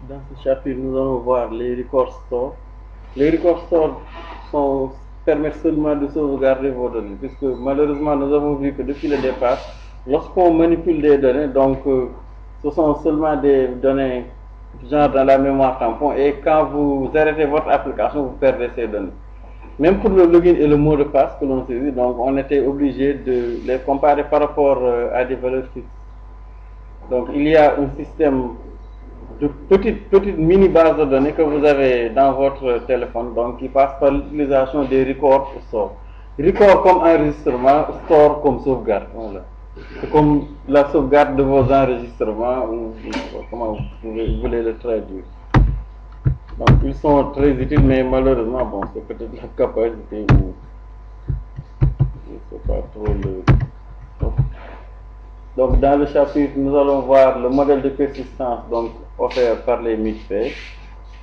Dans ce chapitre, nous allons voir les record stores. Les record stores permettent seulement de sauvegarder vos données, puisque malheureusement, nous avons vu que depuis le départ, lorsqu'on manipule des données, ce sont seulement des données genre dans la mémoire tampon, et quand vous arrêtez votre application, vous perdez ces données. Même pour le login et le mot de passe que l'on saisit, donc on était obligé de les comparer par rapport à des valeurs fixes. Donc il y a un système de petite mini base de données que vous avez dans votre téléphone, donc qui passe par l'utilisation des records store. Record comme enregistrement, store comme sauvegarde. Voilà. C'est comme la sauvegarde de vos enregistrements, ou comment vous voulez le traduire. Donc ils sont très utiles, mais malheureusement, bon, c'est peut-être la capacité ou je ne sais pas trop le. Donc dans le chapitre, nous allons voir le modèle de persistance donc offert par les MITFE,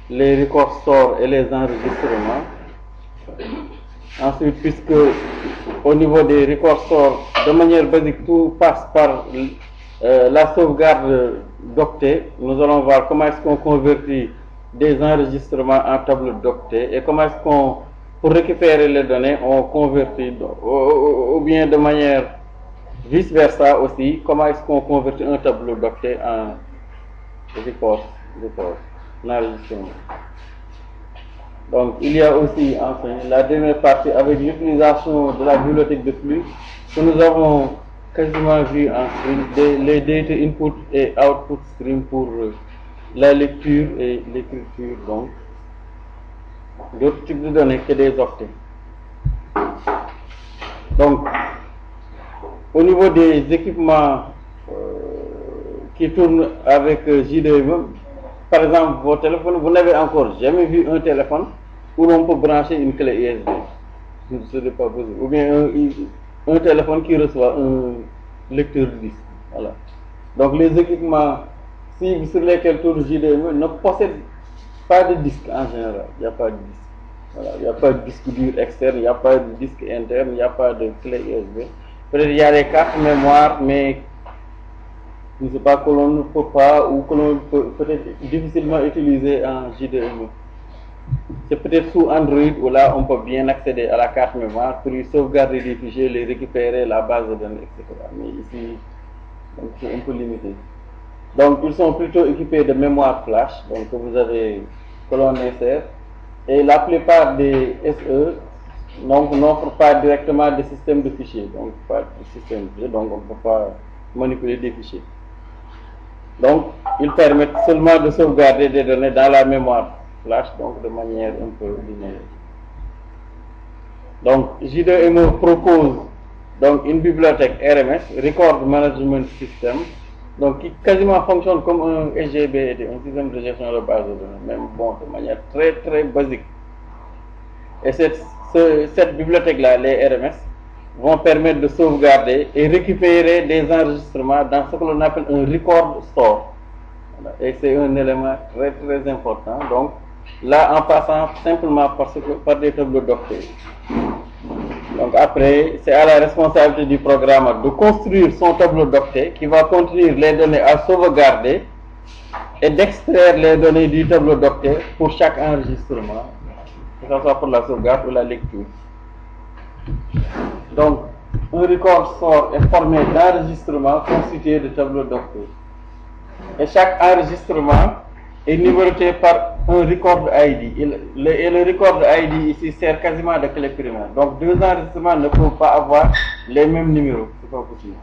les records stores et les enregistrements. Ensuite, puisque au niveau des records stores, de manière basique, tout passe par la sauvegarde d'octet, nous allons voir comment est-ce qu'on convertit des enregistrements en tableau d'octet et comment est-ce qu'on, pour récupérer les données, on convertit, ou bien de manière vice versa aussi, comment est-ce qu'on convertit un tableau d'octet en record, enregistrement. Donc il y a aussi enfin la dernière partie avec l'utilisation de la bibliothèque de flux que nous avons quasiment vu en stream, les data input et output stream pour la lecture et l'écriture donc d'autres types de données que des octets. Donc au niveau des équipements qui tournent avec J2ME, par exemple vos téléphones, vous n'avez encore jamais vu un téléphone où l'on peut brancher une clé USB. Ce n'est pas possible. Ou bien un téléphone qui reçoit un lecteur de disque. Voilà. Donc les équipements sur lesquels tourne J2ME ne possèdent pas de disque en général. Il n'y a pas de disque. Voilà. Il n'y a pas de disque dur externe, il n'y a pas de disque interne, il n'y a pas de clé USB. Peut-être il y a des cartes mémoire, mais je ne sais pas, que l'on ne peut pas ou que l'on peut peut-être difficilement utiliser en J2ME. C'est peut-être sous Android où là on peut bien accéder à la carte mémoire pour y sauvegarder des fichiers, les récupérer, la base de données, etc. Mais ici, c'est un peu limité. Donc ils sont plutôt équipés de mémoire flash, donc que vous avez, que l'on insère. Et la plupart des SE n'offrent pas directement des systèmes de fichiers, donc pas de système de fichiers, donc on ne peut pas manipuler des fichiers. Donc, ils permettent seulement de sauvegarder des données dans la mémoire flash, donc de manière un peu linéaire. Donc, J2ME propose donc une bibliothèque RMS, Record Management System, donc qui quasiment fonctionne comme un SGBD, un système de gestion de base de données, même bon, de manière très très basique. Et cette bibliothèque-là, les RMS, vont permettre de sauvegarder et récupérer des enregistrements dans ce que l'on appelle un record store. Voilà. Et c'est un élément très très important. Donc là, en passant simplement par des tableaux d'octets. Donc après, c'est à la responsabilité du programme de construire son tableau d'octet qui va contenir les données à sauvegarder et d'extraire les données du tableau d'octet pour chaque enregistrement, que ce soit pour la sauvegarde ou la lecture. Donc, un record store est formé d'enregistrements constitués de tableaux d'octets. Et chaque enregistrement est numéroté par un record ID. Et le record ID ici sert quasiment de clé primaire. Donc, deux enregistrements ne peuvent pas avoir les mêmes numéros. C'est pas possible.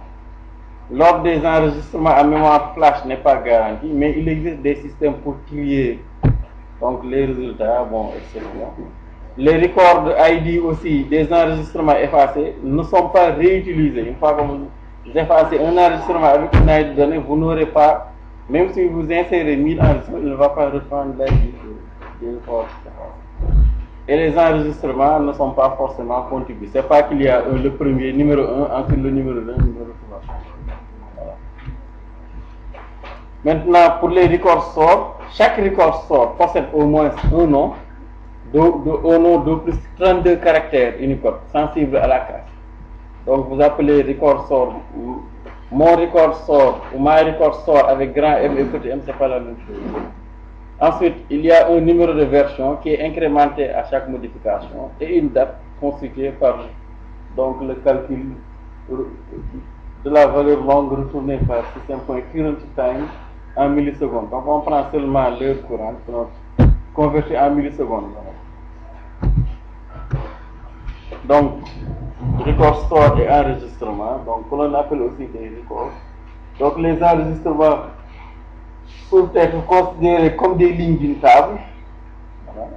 L'ordre des enregistrements à mémoire flash n'est pas garanti, mais il existe des systèmes pour trier donc les résultats, bon, etc. Les records ID aussi des enregistrements effacés ne sont pas réutilisés. Une fois que vous effacez un enregistrement avec une ID donnée, vous n'aurez pas, même si vous insérez 1000 enregistrements, il ne va pas reprendre l'ID des records. Et les enregistrements ne sont pas forcément contigus. Ce n'est pas qu'il y a le premier, numéro 1, ensuite le numéro 2, numéro 3. Voilà. Maintenant, pour les records sorts, chaque record sort possède au moins un nom, au nom de plus 32 caractères Unicode, sensibles à la casse. Donc vous appelez record sort, mon record sort ou my record sort avec grand M et petit M, c'est pas la même chose. Ensuite, il y a un numéro de version qui est incrémenté à chaque modification et une date constituée par donc le calcul de la valeur longue retournée par système.current_time en millisecondes. Donc on prend seulement l'heure courante convertie en millisecondes. Donc record store et enregistrement, donc que l'on appelle aussi des records. Donc les enregistrements peuvent être considérés comme des lignes d'une table. Voilà.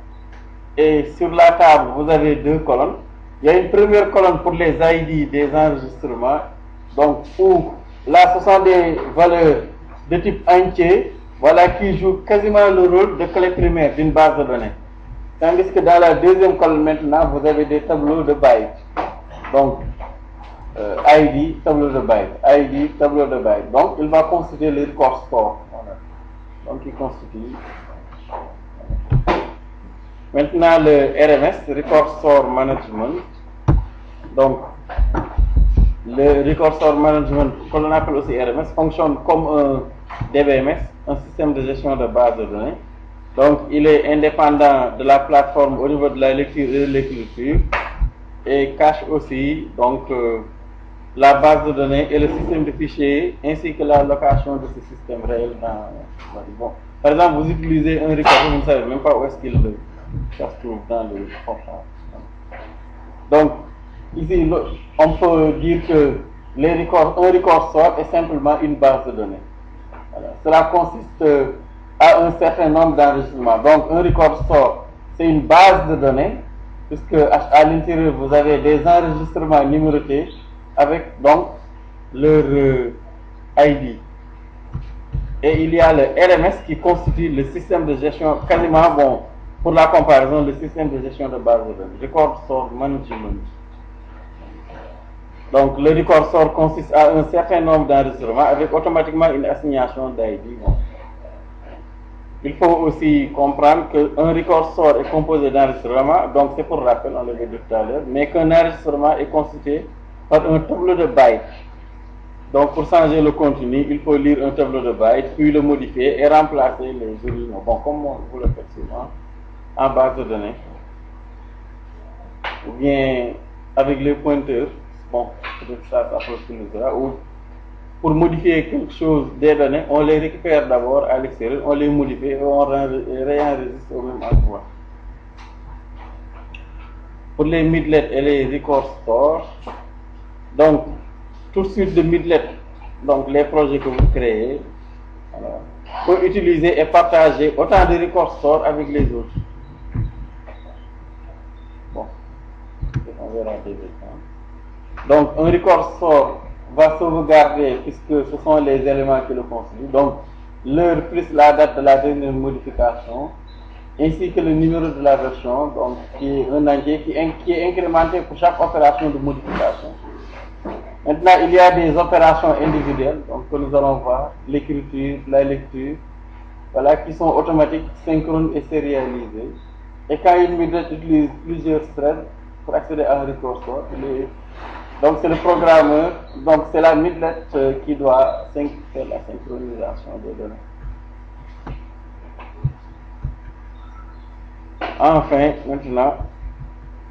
Et sur la table, vous avez deux colonnes. Il y a une première colonne pour les ID des enregistrements, donc où là ce sont des valeurs de type entier, voilà, qui jouent quasiment le rôle de clé primaire d'une base de données. Tandis que dans la deuxième colonne maintenant, vous avez des tableaux de bytes. Donc ID, tableau de bytes, ID, tableau de bytes. Donc il va constituer le record store. Voilà. Donc il constitue. Maintenant le RMS, Record Store Management. Donc le Record Store Management, que l'on appelle aussi RMS, fonctionne comme un DBMS, un système de gestion de base de données. Donc il est indépendant de la plateforme au niveau de la lecture et de l'écriture et cache aussi donc la base de données et le système de fichiers ainsi que la location de ce système réel dans bon. Par exemple, vous utilisez un record, vous ne savez même pas où est-ce qu'il se trouve dans le portable. Donc ici on peut dire que un record store est simplement une base de données. Voilà. Cela consiste à un certain nombre d'enregistrements. Donc un record store, c'est une base de données, puisque à l'intérieur vous avez des enregistrements numérotés avec donc leur ID. Et il y a le RMS qui constitue le système de gestion quasiment, bon, pour la comparaison, le système de gestion de base de données, Record Store Management. Donc le record store consiste à un certain nombre d'enregistrements avec automatiquement une assignation d'ID. Bon. Il faut aussi comprendre qu'un record store est composé d'enregistrements, donc c'est pour rappel, on l'avait dit tout à l'heure, mais qu'un enregistrement est constitué par un tableau de bytes. Donc pour changer le contenu, il faut lire un tableau de bytes, puis le modifier et remplacer les originaux. Bon, comme vous le faites souvent, en base de données, ou bien avec les pointeurs. Bon, peut-être ça peut se faire. Ou pour modifier quelque chose des données, on les récupère d'abord à l'extérieur, on les modifie et on réenregistre au même endroit. Pour les midlets et les record stores, donc toute suite de midlets, donc les projets que vous créez, voilà, pour utiliser et partager autant de record stores avec les autres. Bon, on verra des exemples. Donc un record store va sauvegarder, puisque ce sont les éléments qui le constituent, donc l'heure plus la date de la dernière modification, ainsi que le numéro de la version, donc qui est un entier qui est incrémenté pour chaque opération de modification. Maintenant, il y a des opérations individuelles, donc que nous allons voir, l'écriture, la lecture, voilà, qui sont automatiques, synchrones et sérialisées. Et quand une midlet utilise plusieurs threads pour accéder à un record store, donc c'est le programmeur, donc c'est la midlet qui doit faire la synchronisation des données. Enfin, maintenant,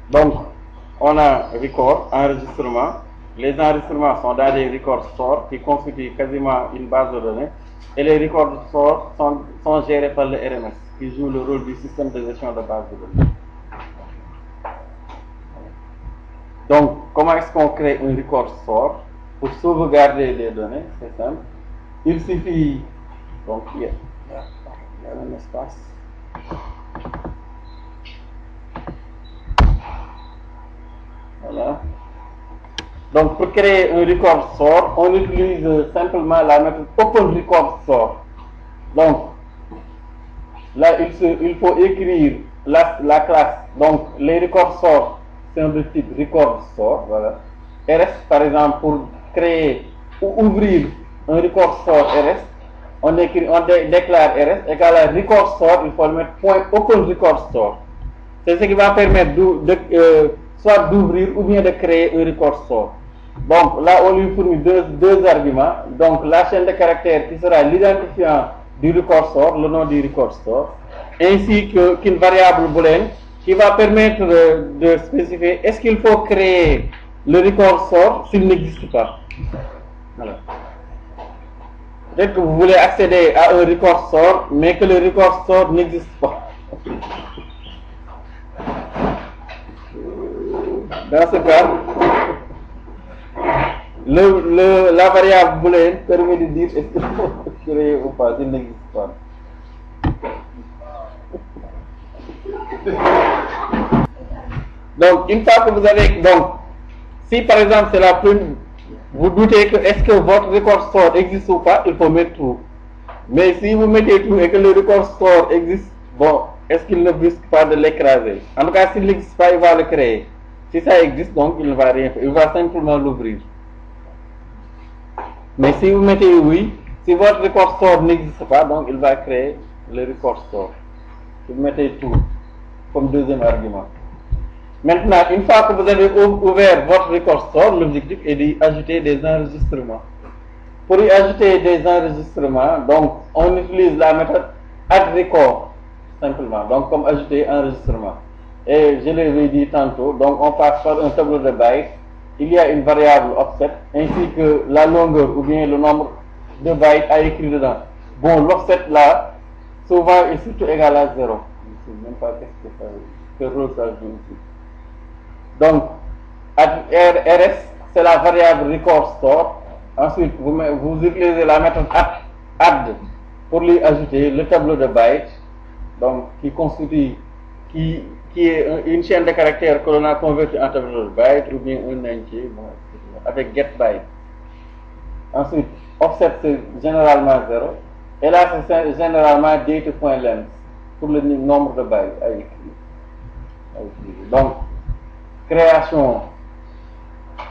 donc on a record, enregistrement. Les enregistrements sont dans des record stores qui constituent quasiment une base de données. Et les record stores sont gérés par le RMS, qui joue le rôle du système de gestion de base de données. Donc, comment est-ce qu'on crée un record store pour sauvegarder les données? C'est simple. Il suffit, donc il y a un espace. Voilà. Donc, pour créer un record store, on utilise simplement la méthode Open Record Store. Donc, là, il faut écrire la classe. Donc, les record stores, c'est un de type record store, voilà. RS, par exemple, pour créer ou ouvrir un record store RS, on déclare RS égale à record store, il faut le mettre point open record store. C'est ce qui va permettre soit d'ouvrir ou bien de créer un record store. Donc là, on lui fournit deux arguments. Donc la chaîne de caractères qui sera l'identifiant du record store, le nom du record store, ainsi qu'une variable booléenne qui va permettre de spécifier est-ce qu'il faut créer le record sort s'il n'existe pas. Voilà. Peut-être que vous voulez accéder à un record sort, mais que le record sort n'existe pas. Dans ce cas, la variable booléenne permet de dire est-ce qu'il faut créer ou pas s'il n'existe pas. Donc, une fois que vous avez, donc, si par exemple c'est la première, vous doutez que est-ce que votre record sort existe ou pas, il faut mettre true. Mais si vous mettez true et que le record sort existe, bon, est-ce qu'il ne risque pas de l'écraser? En tout cas, s'il n'existe pas, il va le créer. Si ça existe, donc il ne va rien faire, il va simplement l'ouvrir. Mais si vous mettez oui, si votre record sort n'existe pas, donc il va créer le record sort. Si vous mettez true comme deuxième argument. Maintenant, une fois que vous avez ouvert votre record store, l'objectif est d'y ajouter des enregistrements. Pour y ajouter des enregistrements, donc on utilise la méthode addRecord simplement, donc comme ajouter enregistrement. Et je l'avais dit tantôt, donc on passe par un tableau de bytes, il y a une variable offset ainsi que la longueur ou bien le nombre de bytes à écrire dedans. Bon, l'offset là, souvent est surtout égal à 0. Je ne sais même pas qu'est-ce que ça veut dire, quel rôle ça joue ici. Donc, RS, c'est la variable record store. Ensuite, vous utilisez la méthode add pour lui ajouter le tableau de bytes, donc qui constitue, qui est une chaîne de caractères que l'on a converti en tableau de bytes ou bien un entier, bon, avec getByte. Ensuite, offset c'est généralement 0. Et là, c'est généralement date.length pour le nombre de bytes à écrire. Donc, création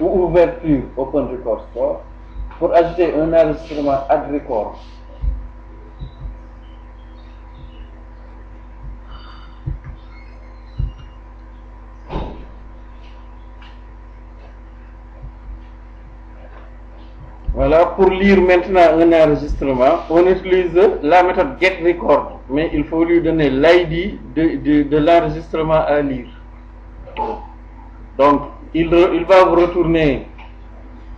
ou ouverture Open Record Store pour ajouter un enregistrement addRecord. Voilà, pour lire maintenant un enregistrement, on utilise la méthode getRecord, mais il faut lui donner l'ID de l'enregistrement à lire. Donc, il va vous retourner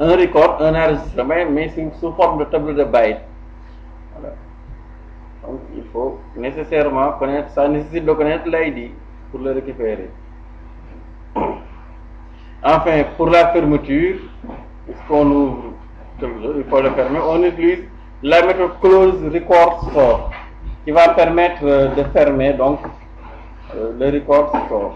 un record, un enregistrement, mais sous forme de tableau de bytes. Voilà. Donc, il faut nécessairement connaître, ça nécessite de connaître l'ID pour le récupérer. Enfin, pour la fermeture, puisqu'on ouvre quelque chose, il faut le fermer, on utilise la méthode close record store qui va permettre de fermer donc le record store.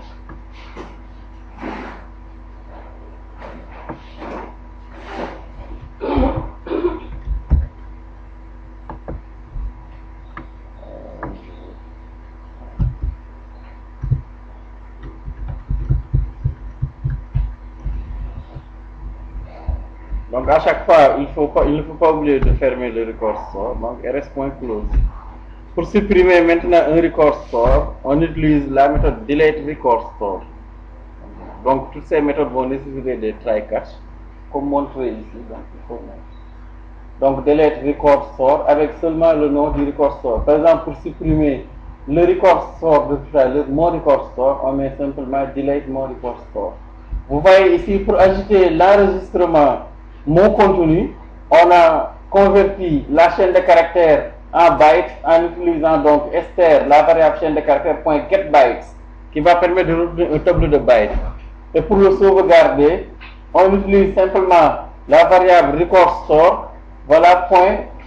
Donc à chaque fois, il ne faut pas oublier de fermer le record store, donc rs.close. Pour supprimer maintenant un record store, on utilise la méthode delete record store. Donc toutes ces méthodes vont nécessiter des try-catch, comme montré ici. Donc delete record store avec seulement le nom du record store. Par exemple, pour supprimer le record store de tout à l'heure, mon record store, on met simplement delete mon record store. Vous voyez ici, pour ajouter l'enregistrement mon contenu, on a converti la chaîne de caractères en bytes en utilisant donc str, la variable chaîne de caractères .getBytes, qui va permettre de retourner un tableau de bytes. Et pour le sauvegarder, on utilise simplement la variable record store, voilà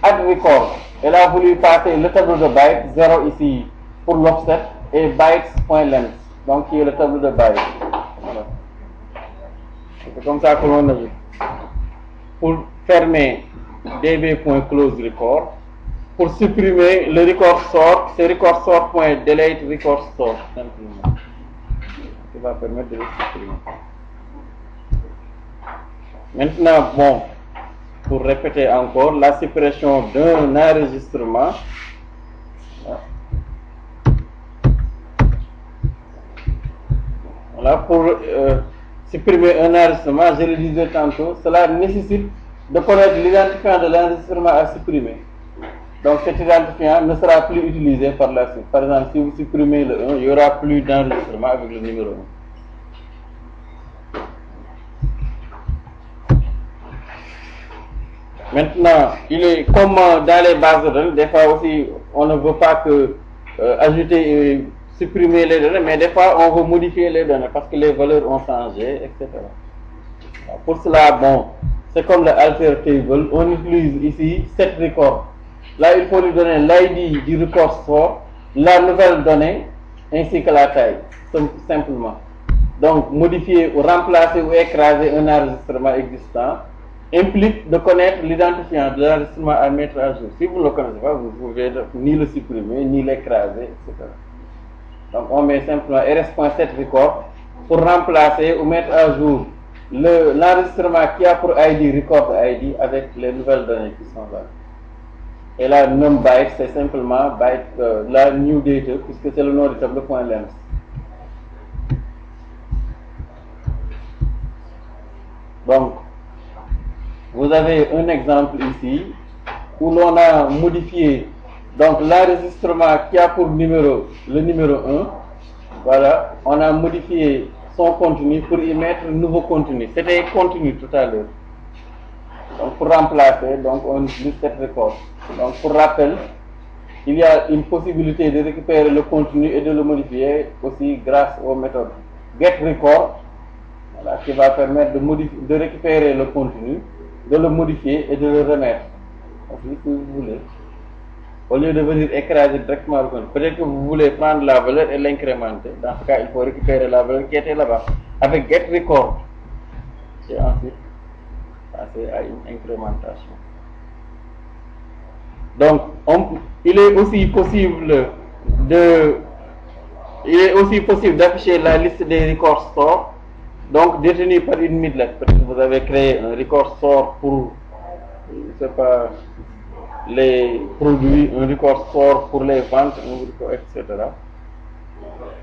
.addRecord. Et là, vous lui passez le tableau de bytes, 0 ici pour l'offset, et bytes.length, donc qui est le tableau de bytes. Voilà. C'est comme ça que l'on ajoute. Pour fermer db.closeRecord, pour supprimer le record sort, c'est record sort.delete record sort simplement, qui va permettre de le supprimer. Maintenant, bon, pour répéter encore, la suppression d'un enregistrement. Voilà, pour supprimer un enregistrement, je le disais tantôt, cela nécessite de connaître l'identifiant de l'enregistrement à supprimer. Donc cet identifiant ne sera plus utilisé par la suite. Par exemple, si vous supprimez le 1, il n'y aura plus d'enregistrement avec le numéro 1. Maintenant, il est comme dans les bases de données, des fois aussi, on ne veut pas que ajouter et supprimer les données, mais des fois, on veut modifier les données parce que les valeurs ont changé, etc. Pour cela, bon, c'est comme le alter table, on utilise ici set record. Là, il faut lui donner l'ID du record store, la nouvelle donnée, ainsi que la taille, simplement. Donc, modifier ou remplacer ou écraser un enregistrement existant implique de connaître l'identifiant de l'enregistrement à mettre à jour. Si vous ne le connaissez pas, vous pouvez ni le supprimer, ni l'écraser, etc. Donc, on met simplement rs.setRecord pour remplacer ou mettre à jour l'enregistrement qui a pour ID record ID avec les nouvelles données qui sont là. Et la numByte, c'est simplement byte, la new data, puisque c'est le nom du tableau.length. Donc, vous avez un exemple ici où l'on a modifié donc l'enregistrement qui a pour numéro le numéro 1. Voilà, on a modifié son contenu pour y mettre un nouveau contenu. C'était contenu tout à l'heure. Donc pour remplacer, donc on utilise cette record. Donc pour rappel, il y a une possibilité de récupérer le contenu et de le modifier aussi grâce aux méthodes getRecord, voilà, qui va permettre de récupérer le contenu, de le modifier et de le remettre. Donc, si vous voulez. Au lieu de venir écraser directement le contenu, peut-être que vous voulez prendre la valeur et l'incrémenter. Dans ce cas, il faut récupérer la valeur qui était là-bas avec getRecord. Et ensuite, passer à une incrémentation. Donc, il est aussi possible d'afficher la liste des record stores, donc détenus par une midlet. Peut-être que vous avez créé un record store pour, je ne sais pas, les produits, un record store pour les ventes, etc.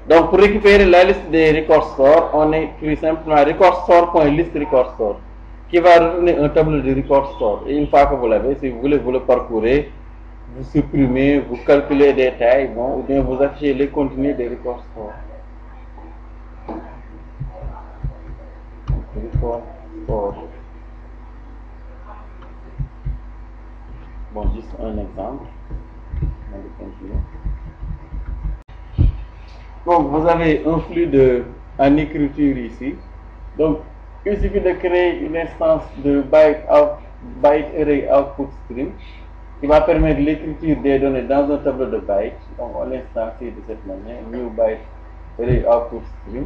Donc, pour récupérer la liste des record stores, on écrit simplement record store.list record store, qui va retourner un tableau de record store. Et une fois que vous l'avez, si vous voulez, vous le parcourez, vous supprimez, vous calculez des tailles, bon, ou bien vous affichez les contenus des record store. Record store. Bon, juste un exemple. On va continuer. Donc, vous avez un flux en écriture ici. Donc, il suffit de créer une instance de byte array output stream qui va permettre l'écriture des données dans un tableau de bytes. Donc, on l'instancie de cette manière, new byte array output stream.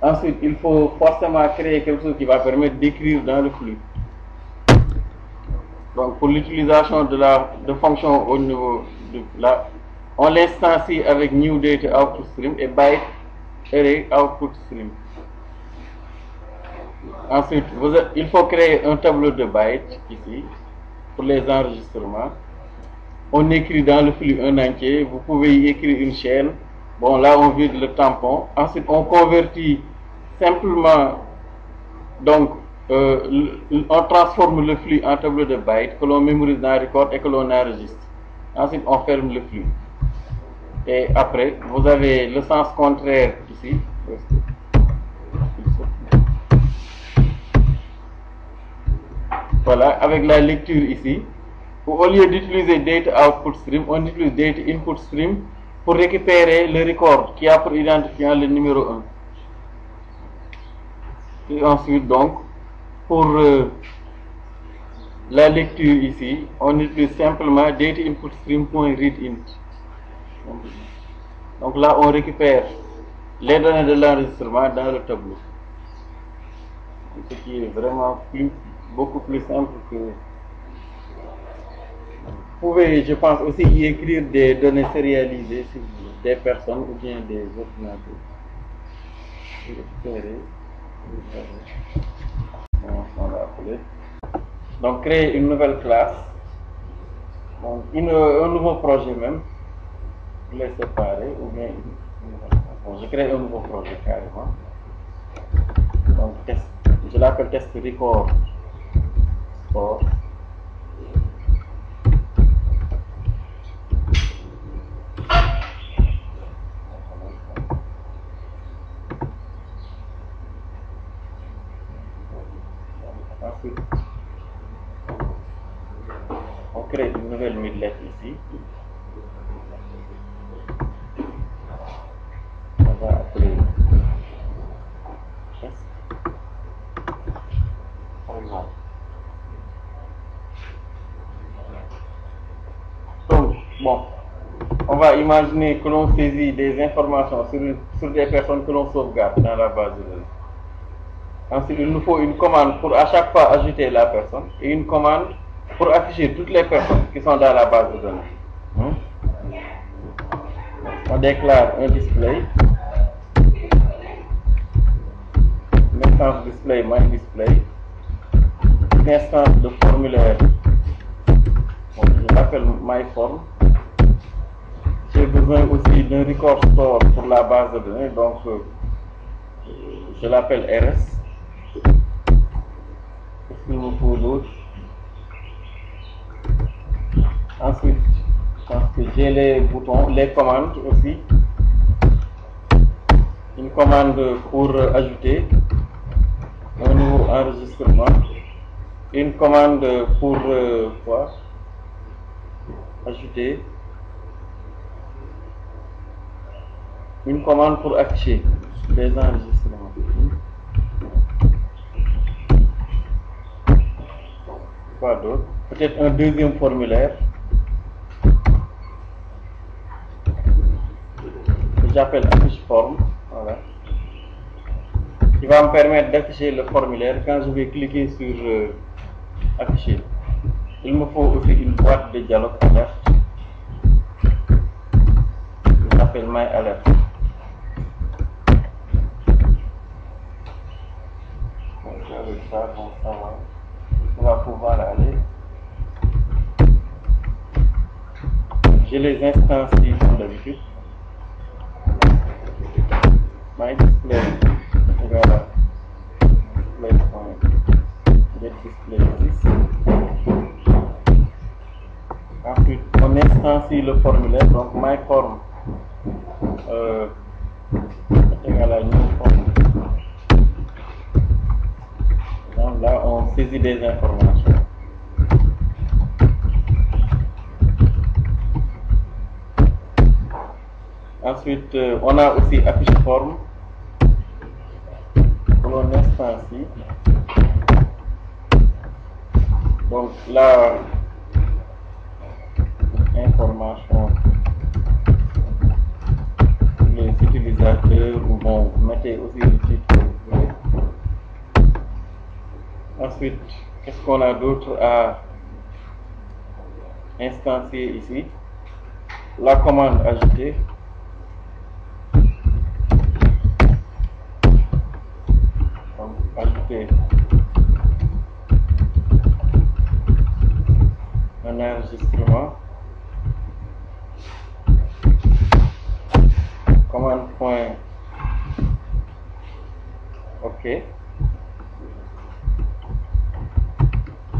Ensuite, il faut forcément créer quelque chose qui va permettre d'écrire dans le flux. Donc, pour l'utilisation de fonctions au niveau de là, on l'instancie avec new data output stream et byte array output stream. Ensuite, il faut créer un tableau de bytes ici pour les enregistrements. On écrit dans le flux un entier. Vous pouvez y écrire une chaîne. Bon, là, on vide le tampon. Ensuite, on convertit simplement, donc, on transforme le flux en tableau de bytes que l'on mémorise dans le record et que l'on enregistre. Ensuite, on ferme le flux. Et après, vous avez le sens contraire ici. Voilà, avec la lecture ici. Au lieu d'utiliser data output stream, on utilise data input stream pour récupérer le record qui a pour identifiant le numéro 1. Et ensuite, donc, pour la lecture ici, on utilise simplement data input stream.readInt. Donc là, on récupère les données de l'enregistrement dans le tableau. Ce qui est vraiment beaucoup plus simple que... Vous pouvez, je pense, aussi y écrire des données sérialisées sur des personnes ou bien des ordinateurs. On va appeler. Donc, créer une nouvelle classe. Donc, un nouveau projet même. Les séparer ou bien... Bon, je crée un nouveau projet carrément. Donc, test. Je l'appelle test record. Ensuite, on crée une nouvelle midlet ici. On va appeler S, par exemple. Donc, bon, on va imaginer que l'on saisit des informations sur des personnes que l'on sauvegarde dans la base de données. Ensuite, il nous faut une commande pour à chaque fois ajouter la personne et une commande pour afficher toutes les personnes qui sont dans la base de données. On déclare un display, une instance display, myDisplay, une instance de formulaire, bon, je l'appelle myForm. J'ai besoin aussi d'un record store pour la base de données, donc je l'appelle RS. Qu'est-ce qu'il me faut d'autre? Ensuite, je pense que j'ai les boutons, les commandes aussi. Une commande pour ajouter un nouveau enregistrement. Une commande pour quoi? Ajouter. Une commande pour afficher les enregistrements. Quoi d'autre? Peut-être un deuxième formulaire que j'appelle affiche form. Voilà. Qui va me permettre d'afficher le formulaire quand je vais cliquer sur afficher. Il me faut aussi une boîte de dialogue alerte. Je l'appelle myAlert. Avec ça, bon, ça va. On va pouvoir aller. J'ai les instances ici comme d'habitude. myDisplay, voilà. Display ici. Ensuite, on instancie le formulaire, donc myForm égal à new form. Donc là, on saisit des informations. Ensuite, on a aussi affiche forme. On instancie. Donc là, information les utilisateurs, ou bon, vous mettez aussi le titre que vous voulez. Ensuite, qu'est-ce qu'on a d'autre à instancier ici? La commande ajouter. Donc, ajouter un enregistrement. Commande point OK.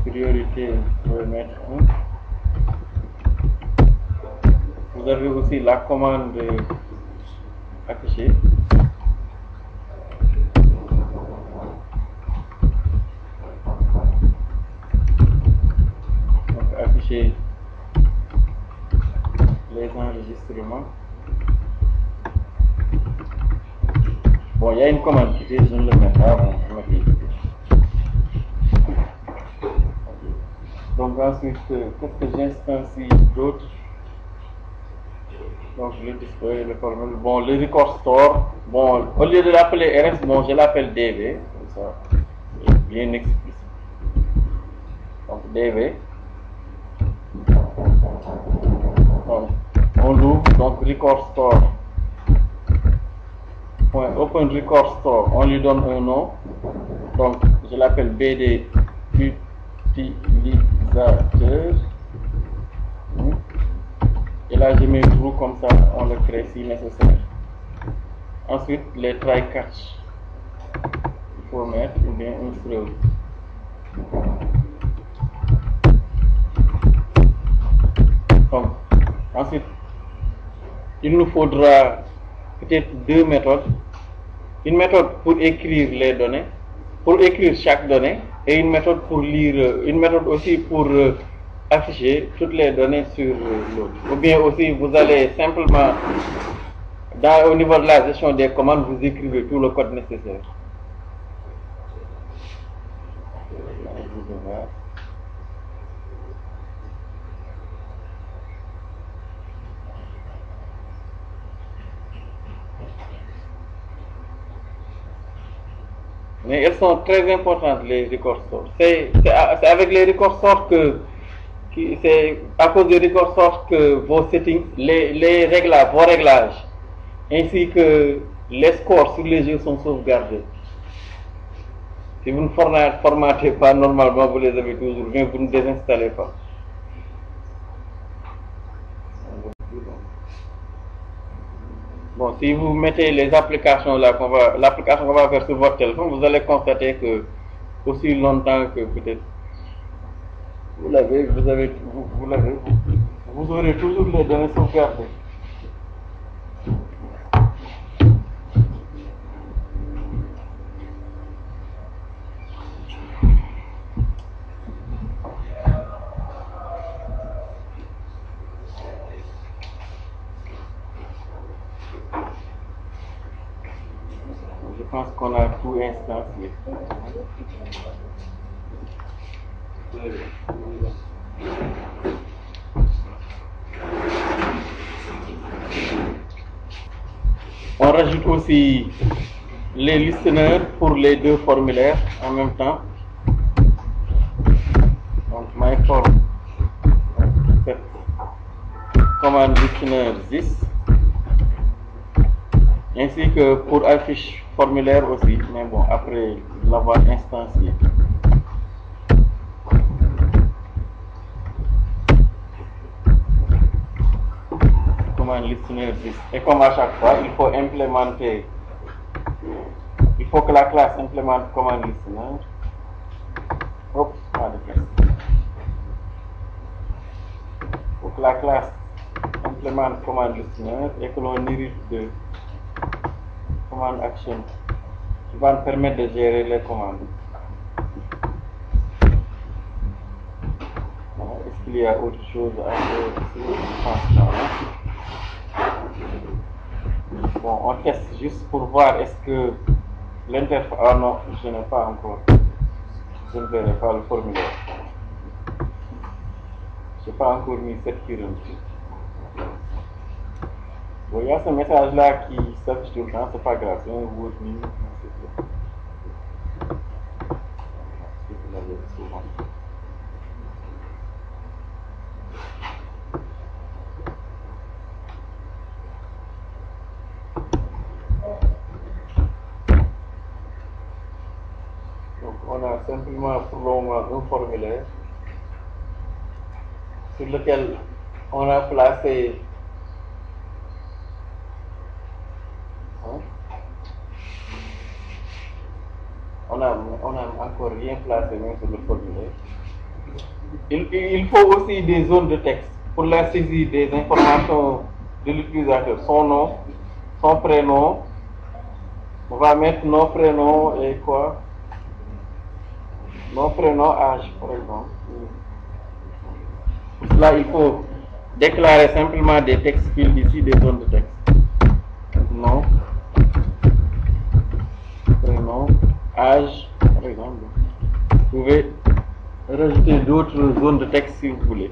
Priorité, je vais mettre 1. Vous avez aussi la commande afficher. Donc afficher les enregistrements. Bon, il y a une commande qui dit, je ne le mets pas, bon, je me dis. Donc ensuite, qu'est-ce que j'instancie d'autre? Donc le display, le formulaire, bon, le record store, bon, au lieu de l'appeler RS, bon, je l'appelle DV, comme ça, c'est bien explicite. Donc DV. Donc, on l'ouvre, donc record store. Open record store, on lui donne un nom, donc je l'appelle BD utilisateur, et là je mets true, comme ça on le crée si nécessaire. Ensuite les try catch, il faut mettre, ou bien un throw. Donc ensuite il nous faudra peut-être deux méthodes. Une méthode pour écrire les données, pour écrire chaque donnée, et une méthode pour lire, une méthode aussi pour afficher toutes les données sur l'autre. Ou bien aussi vous allez simplement, au niveau de la gestion des commandes, vous écrivez tout le code nécessaire. Mais elles sont très importantes, les record source. C'est avec les record source c'est à cause des record source que vos settings, les réglages, vos réglages, ainsi que les scores sur les jeux sont sauvegardés. Si vous ne formatez pas normalement, vous les avez toujours, mais vous ne désinstallez pas. Bon, si vous mettez les applications là, l'application qu'on va faire sur votre téléphone, vous allez constater que aussi longtemps que peut-être vous aurez toujours les données sauvegardées. Je pense qu'on a tout instancié. On rajoute aussi les listeners pour les deux formulaires en même temps. Donc myform, commande listener 10, ainsi que pour affiche formulaire aussi, mais bon, après l'avoir instancié. Commande listener 10. Et comme à chaque fois, il faut implémenter, il faut que la classe implémente commande listener. Oups, pas de place. Il faut que la classe implémente commande listener et que l'on hérite de command action qui va nous permettre de gérer les commandes. Est-ce qu'il y a autre chose à faire ici? Je pense pas, hein? Bon, on teste juste pour voir est-ce que l'interface... Ah non, je n'ai pas encore. Je ne verrai pas le formulaire. Je n'ai pas encore mis cette current. Bon, il y a ce message-là qui s'affiche tout le temps, c'est pas grave, c'est un word minute. Donc on a simplement pour le moment un formulaire sur lequel on a placé on a encore rien placé même sur le formulaire. Il faut aussi des zones de texte pour la saisie des informations de l'utilisateur, son nom, son prénom. On va mettre nom, prénom et quoi? Nom, prénom, âge, par exemple. Pour cela, il faut déclarer simplement des textes fields ici, des zones de texte. Nom, prénom, âge, par exemple. Vous pouvez rajouter d'autres zones de texte si vous voulez.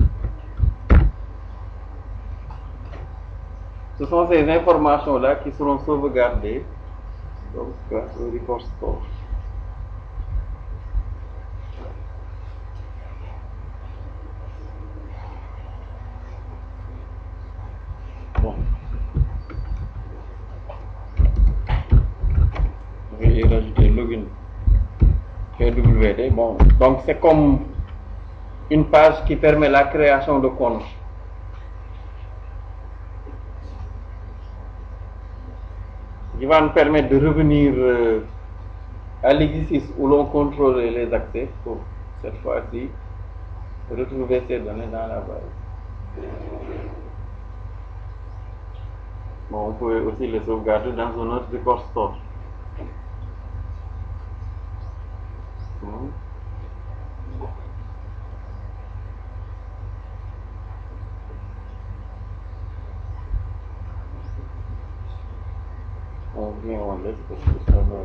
Ce sont ces informations-là qui seront sauvegardées donc grâce au record store. Bon. Je vais y rajouter login PWD. Bon, donc c'est comme une page qui permet la création de comptes. Qui va nous permettre de revenir à l'exercice où l'on contrôle les accès pour cette fois-ci retrouver ces données dans la base. Bon, on peut aussi les sauvegarder dans un autre record store. On vient, on laisse parce que ça va.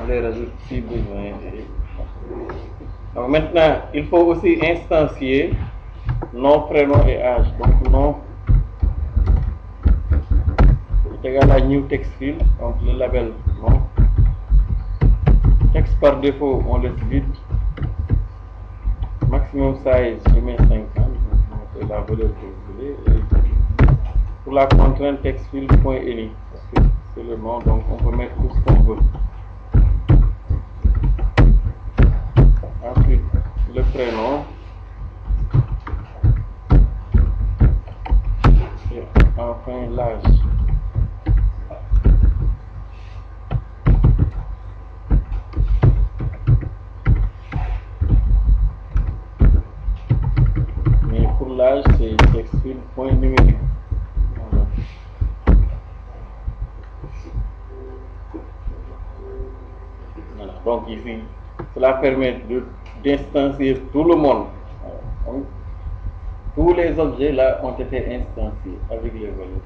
On les rajoute si besoin. Donc maintenant, il faut aussi instancier nom, prénom et âge. Donc nom est égal à new text field, donc le label nom. Texte par défaut, on laisse vide. Maximum size, je mets 50, donc la valeur que vous voulez. Et pour la contrainte text field.any, parce que c'est le nom, donc on peut mettre tout ce qu'on veut. Ensuite, le prénom. Et enfin, l'âge. Mais pour l'âge, c'est textfield.numérique. Voilà. Voilà. Donc ici, cela permet d'instancier tout le monde. Donc, tous les objets là ont été instanciés avec les valeurs.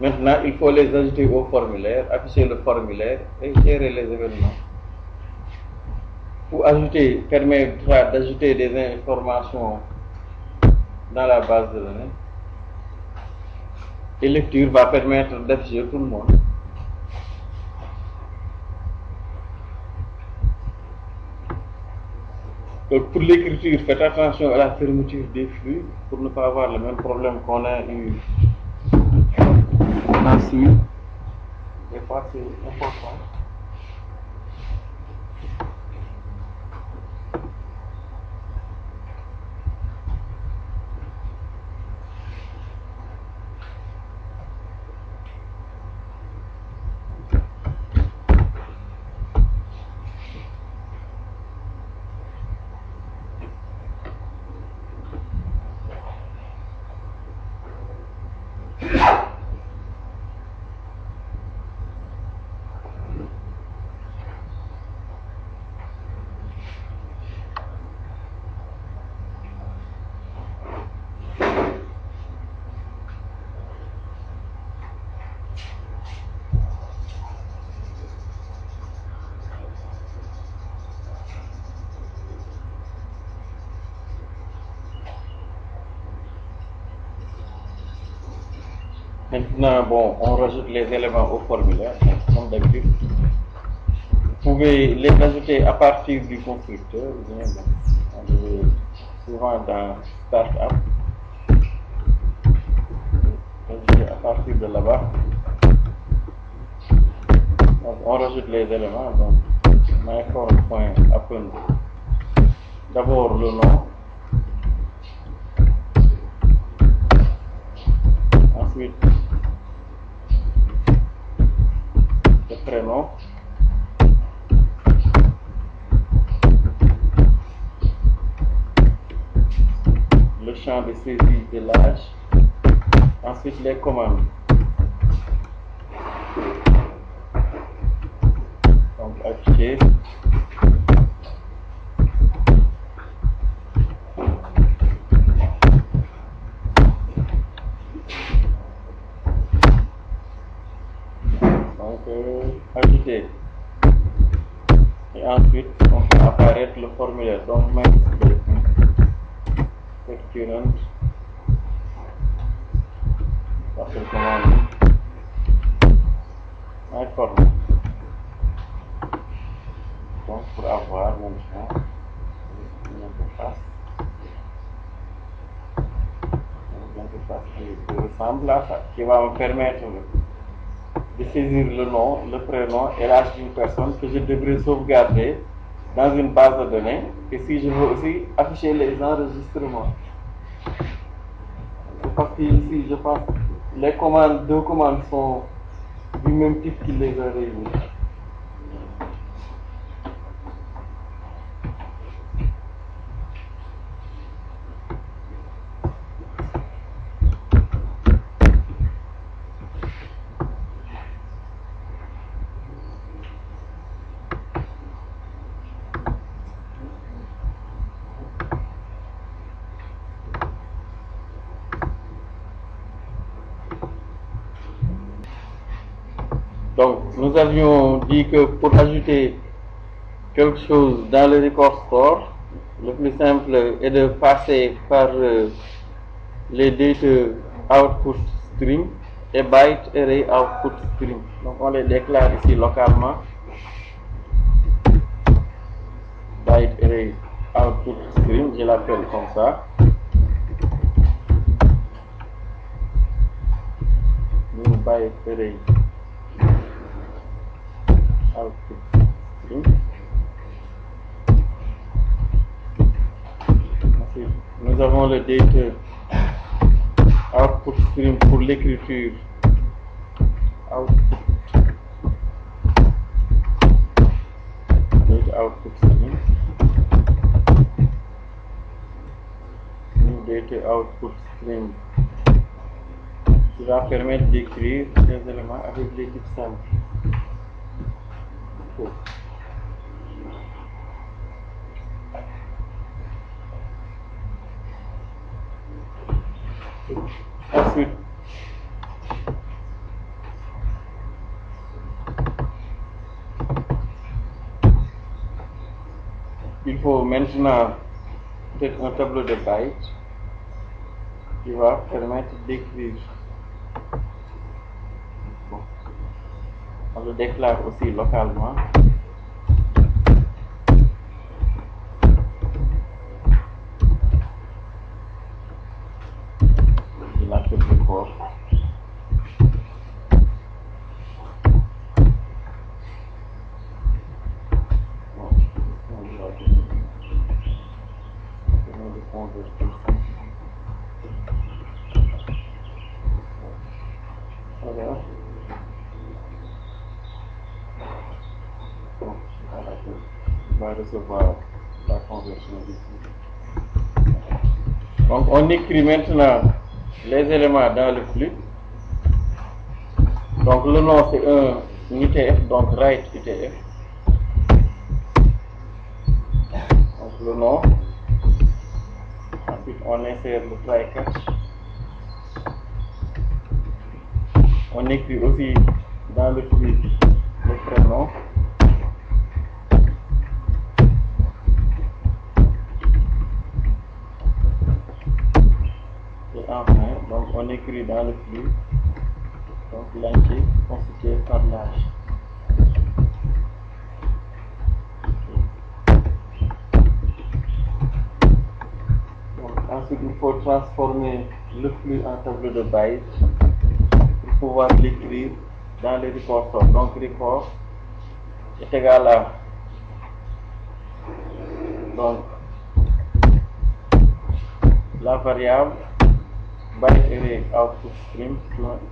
Maintenant, il faut les ajouter au formulaire, afficher le formulaire et gérer les événements. Pour ajouter, permettra d'ajouter des informations dans la base de données. Et lecture va permettre d'afficher tout le monde. Donc pour l'écriture, faites attention à la fermeture des flux pour ne pas avoir le même problème qu'on a eu ensuite. Des fois c'est important. Maintenant, bon, on rajoute les éléments au formulaire, comme d'habitude. Vous pouvez les ajouter à partir du constructeur, ou bien souvent dans Startup, à partir de là-bas. Donc, on rajoute les éléments, donc myform.append. D'abord le nom, ensuite le prénom, le champ de saisie de l'âge, ensuite les commandes. Donc afficher, donc ajouter, et ensuite on fait apparaître le formulaire. Donc current, parce que commande myform. Donc pour avoir maintenant une interface qui ressemble à ça, qui va me permettre de saisir le nom, le prénom et l'âge d'une personne que je devrais sauvegarder dans une base de données, et si je veux aussi afficher les enregistrements. Parce que ici, je pense que les commandes, deux commandes sont du même type qu'il les a réunies. Donc, nous avions dit que pour ajouter quelque chose dans le record store, le plus simple est de passer par les data output stream et byte array output stream. Donc, on les déclare ici localement. Byte array output stream, je l'appelle comme ça. New byte array output stream. Ensuite, nous avons le data output stream pour l'écriture. Output stream. New data output stream qui va permettre d'écrire des éléments avec des types simples. Ensuite, il faut maintenant peut-être un tableau de bytes qui va permettre d'écrire. Bon. On le déclare aussi localement. Je l'appelle record. Va recevoir la conversion d'ici. Donc on écrit maintenant les éléments dans le flux. Donc le nom c'est un UTF, donc write UTF. Donc le nom. Ensuite on insère le try catch. On écrit aussi dans le flux le prénom. Enfin, donc on écrit dans le flux donc l'entier constitué par l'âge. Ensuite il faut transformer le flux en tableau de bytes pour pouvoir l'écrire dans le record store. Donc record est égal à donc la variable byte array output stream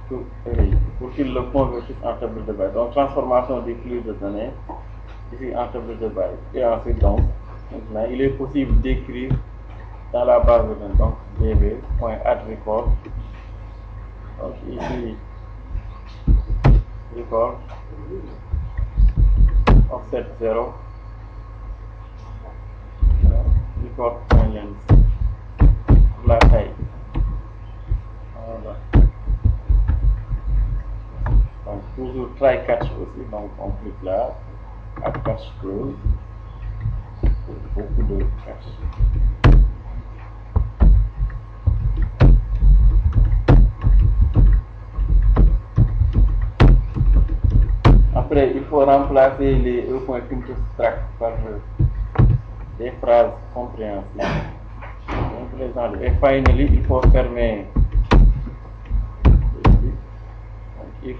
to array pour qu'il le convertisse en tableau de bytes. Donc transformation des flux de données ici en tableau de bytes. Et ensuite donc maintenant il est possible d'écrire dans la base de données donc db.addRecord. Donc ici record offset 0 record.length pour la taille. Voilà. Donc toujours try catch aussi, donc on clique là, add catch close, beaucoup de catch. Après il faut remplacer les e.printextract par des phrases compréhensibles. Et finally il faut fermer. If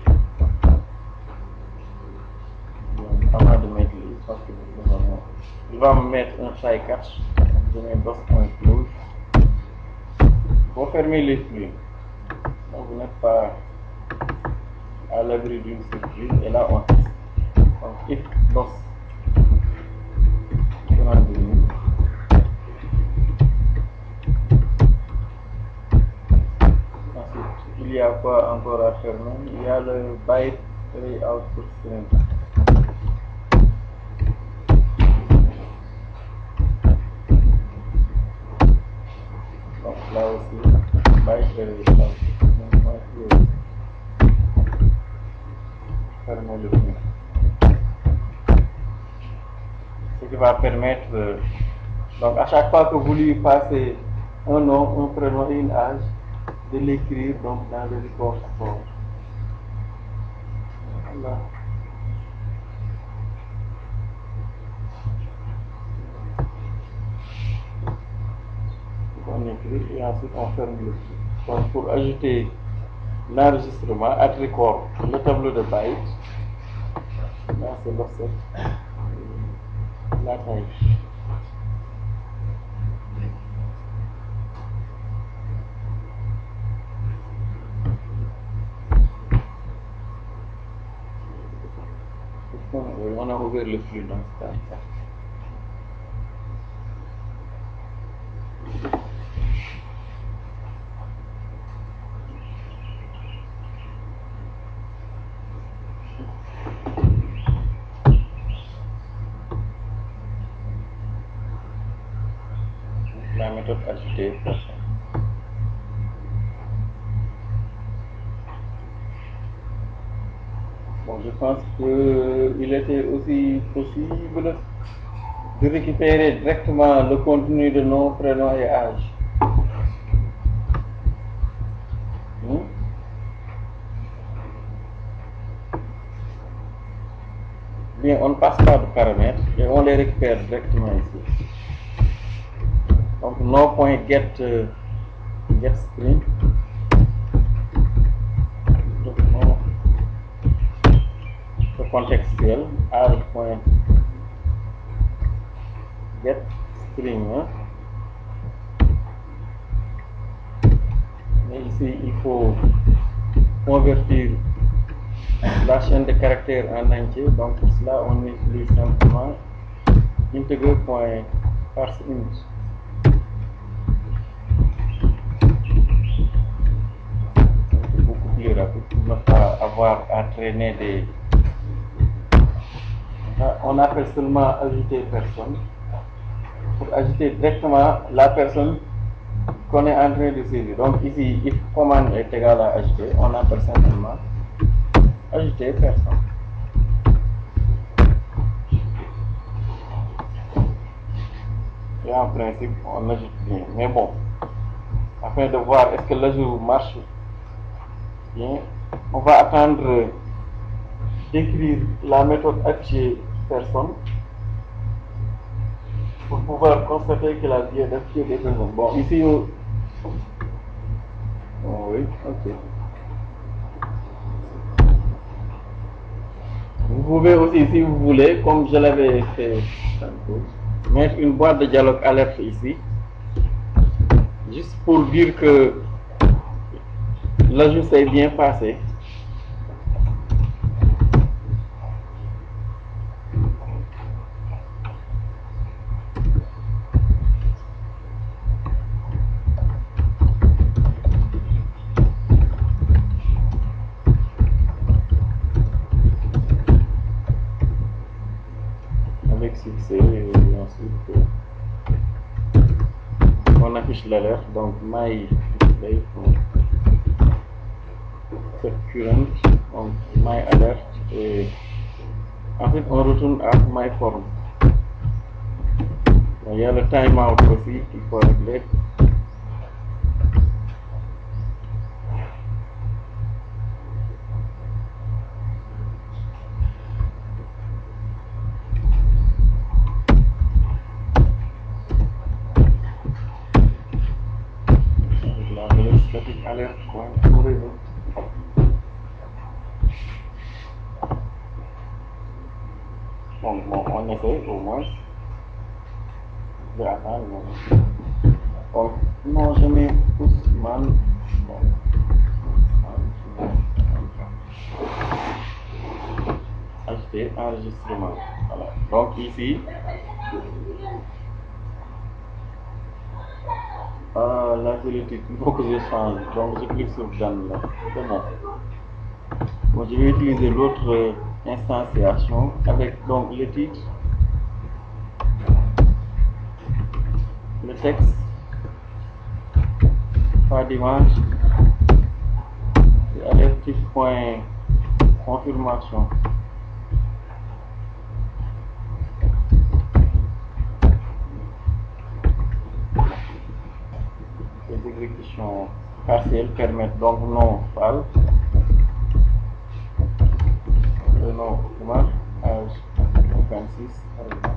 avant de mettre les parce que il va me mettre un try catch, je mets dos.close. Il faut fermer les flux. Donc vous n'êtes pas à l'abri d'une surprise et là on teste. Donc if dos il y a quoi encore à fermer? Il y a le byte array output stream. Donc là aussi, byte array output stream. fermer le flux. Ce qui va permettre, donc à chaque fois que vous lui passez un nom, un prénom et une âge, de l'écrire donc dans le report score. Voilà. On écrit et ensuite on ferme le flux. Donc pour ajouter l'enregistrement, add record, le tableau de bytes, là c'est l'offset, la taille. On a ouvert le flux dans ce cas. La méthode ajouter personne. Bon, je pense qu'il était aussi possible de récupérer directement le contenu de nom, prénom et âge. Bien, on ne passe pas de paramètres et on les récupère directement ici. Donc, no.get string. Donc, no contextuel, r.get string. Mais ici, il faut convertir la chaîne de caractères en entier. Donc, pour cela, on utilise simplement integer.parseInt. C'est beaucoup plus rapide pour ne pas avoir à traîner des. On appelle seulement ajouter personne. Pour ajouter directement la personne qu'on est en train de saisir. Donc ici, if commande est égal à ajouter, on appelle simplement ajouter personne. Et en principe, on ajoute bien. Mais bon, afin de voir est-ce que l'ajout marche bien, on va attendre d'écrire la méthode ajouter personne pour pouvoir constater que la bien ajouté des personnes. Bon, ici, oh, oui, ok. Vous pouvez aussi, si vous voulez, comme je l'avais fait tantôt, mettre une boîte de dialogue alerte ici, juste pour dire que l'ajout s'est bien passé. Avec succès, et ensuite on affiche l'alerte, donc my display current, donc my alert, et ensuite on retourne à my form. Donc, il y a le timeout aussi qu'il faut régler. Static alert point forever. Bon, on essaie au moins de attendre. Donc, non, je mets Ousmane. Ajouter enregistrement. Voilà. Donc ici, là c'est le titre, il faut que je change. Donc je clique sur Done là. C'est bon. Bon, je vais utiliser l'autre instantiation avec donc le titre, le texte, pas d'image, et adaptif point confirmation. Les exécutions partielles permettent donc non fal. Le nom Oumar, âge 56 par exemple.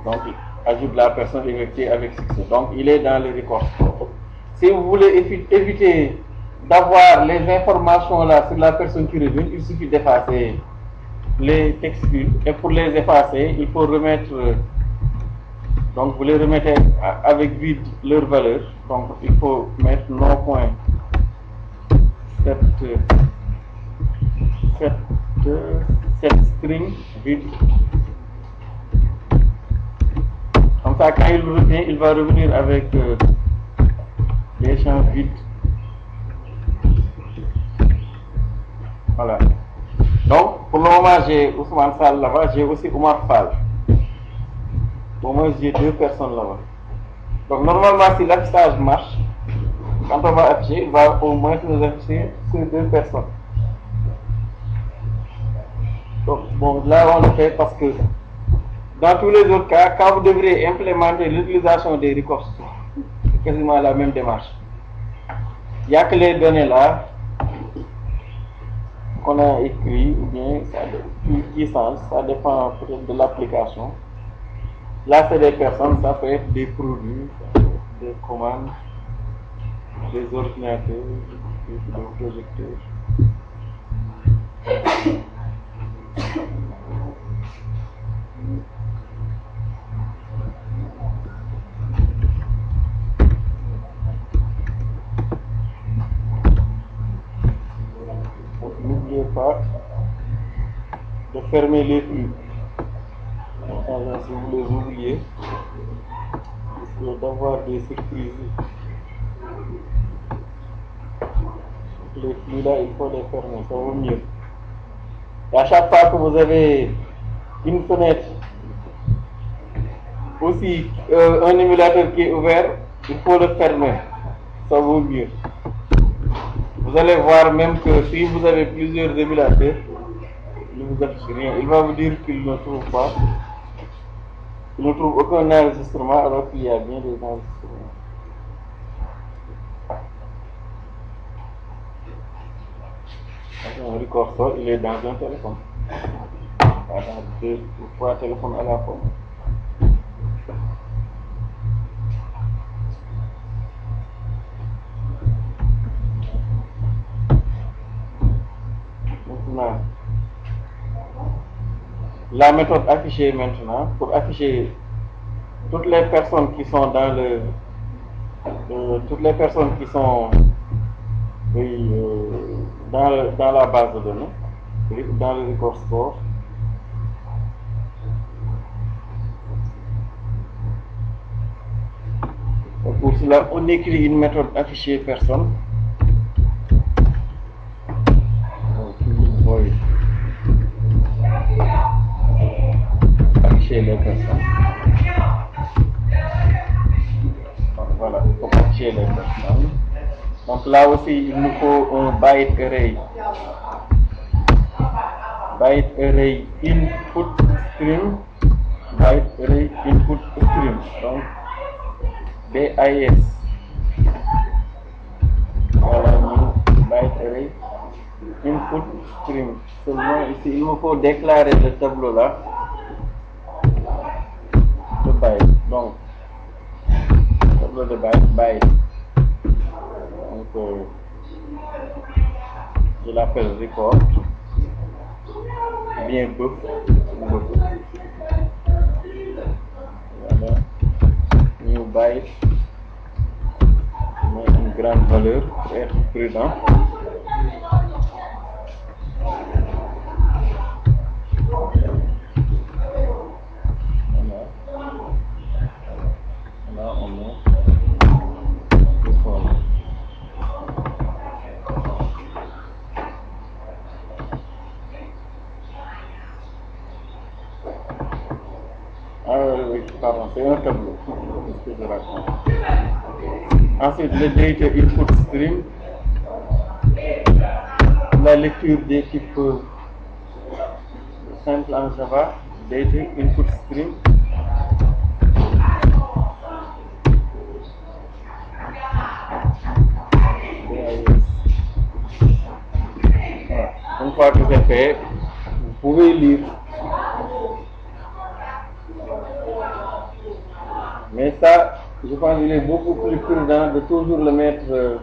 Donc, ajoute la personne effectuée avec succès. Donc, il est dans le record. Si vous voulez éviter d'avoir les informations là sur la personne qui revient, il suffit d'effacer les textes. Et pour les effacer, il faut remettre, donc vous les remettez avec vide leur valeur. Donc, il faut mettre non point cette string vide. Comme ça, quand il revient, il va revenir avec les champs vides. Voilà. Donc, pour le moment, j'ai Ousmane Fall là-bas, j'ai aussi Oumar Fall. Au moins, j'ai 2 personnes là-bas. Donc, normalement, si l'affichage marche, quand on va afficher, il va au moins nous afficher ces 2 personnes. Donc, bon, là, on le fait parce que dans tous les autres cas, quand vous devrez implémenter l'utilisation des records, c'est quasiment la même démarche. Il n'y a que les données là qu'on a écrit, ou bien qui changent, ça dépend peut-être de l'application. Là, c'est des personnes, ça peut être des produits, des commandes, des ordinateurs, des projecteurs. N'oubliez pas de fermer les flux. Si vous les oubliez, il faut d'avoir des surprises. Les flux là, il faut les fermer, ça vaut mieux. Et à chaque fois que vous avez une fenêtre, aussi un émulateur qui est ouvert, il faut le fermer, ça vaut mieux. Vous allez voir même que si vous avez plusieurs émulateurs, il ne vous affiche rien. Il va vous dire qu'il ne trouve pas. Il ne trouve aucun enregistrement alors qu'il y a bien des enregistrements. Un record sort, il est dans un téléphone. Dans 2 ou 3 téléphones à la fois. Maintenant, la méthode affichée maintenant, pour afficher toutes les personnes qui sont dans le toutes les personnes qui sont dans la base de données, dans le record store. Pour cela, on écrit une méthode afficher personne. Afficher les personnes. Voilà, pour afficher les personnes. Donc là aussi, il nous faut un byte array. Byte array input stream. Byte array input stream. Donc, BIS. Voilà, byte array input stream. Seulement ici, il me faut déclarer le tableau là de byte. Donc, tableau de byte. Donc, je l'appelle record. Bien buff. Voilà. New byte. Une grande valeur pour être prudent. Là, on met le fond. Ah oui, pardon, c'est un tableau. Qu'est-ce que je raconte? Ensuite, le data input stream, la lecture des types simples en Java, data input stream. Une fois que c'est fait, vous pouvez lire. Mais ça, je pense qu'il est beaucoup plus prudent de toujours le mettre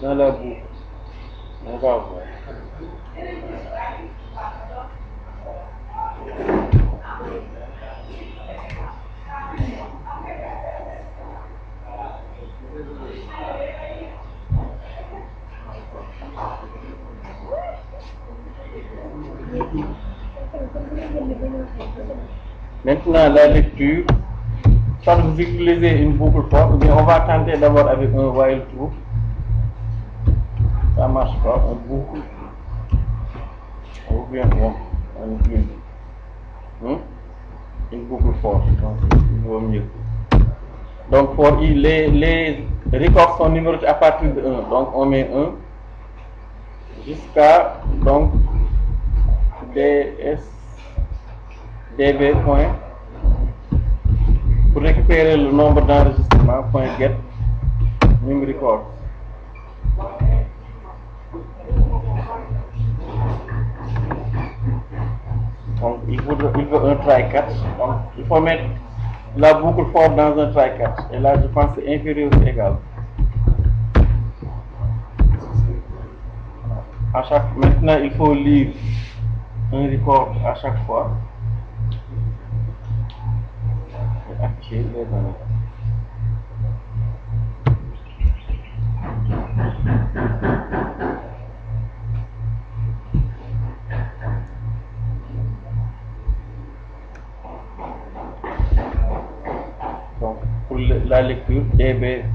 dans la boucle. On va voir. Maintenant, la lecture, soit vous utilisez une boucle for, ou bien on va tenter d'abord avec un while true. Ça marche pas, une boucle. Ou bien une boucle for, donc il vaut mieux. Donc pour i, les records sont numérotés à partir de 1, donc on met 1 jusqu'à donc db point pour récupérer le nombre d'enregistrements point get num record. Donc il veut un try catch, donc il faut mettre la boucle for dans un try catch, et là je pense que c'est inférieur ou égal. Maintenant il faut lire un record à chaque fois et afficher les données. Donc pour la lecture, db.getRecord,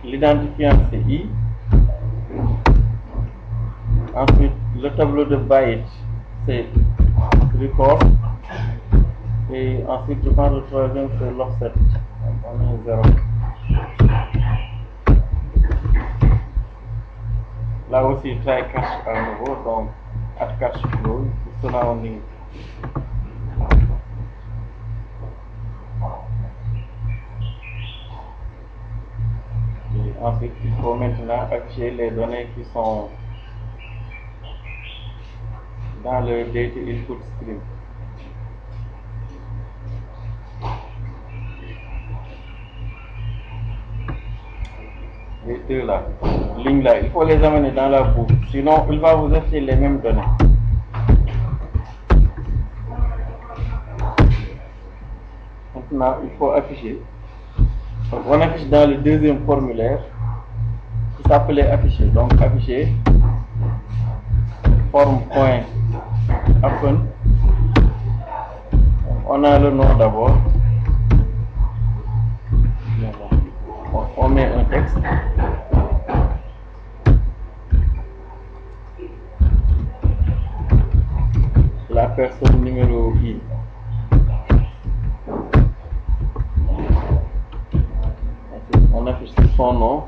l'identifiant c'est i. Ensuite, le tableau de bytes, c'est record. Et ensuite, je pense que le troisième, c'est l'offset. On est 0. Là aussi, try catch à nouveau. Donc, add catch flow, surrounding. Et ensuite, il faut maintenant afficher les données qui sont dans le data input stream. Les deux là, lignes là, il faut les amener dans la boucle, sinon il va vous afficher les mêmes données. Maintenant, il faut afficher. Donc, on affiche dans le deuxième formulaire qui s'appelait afficher. Donc, afficher form.open. On a le nom d'abord. On met un texte. La personne numéro I. On affiche son nom.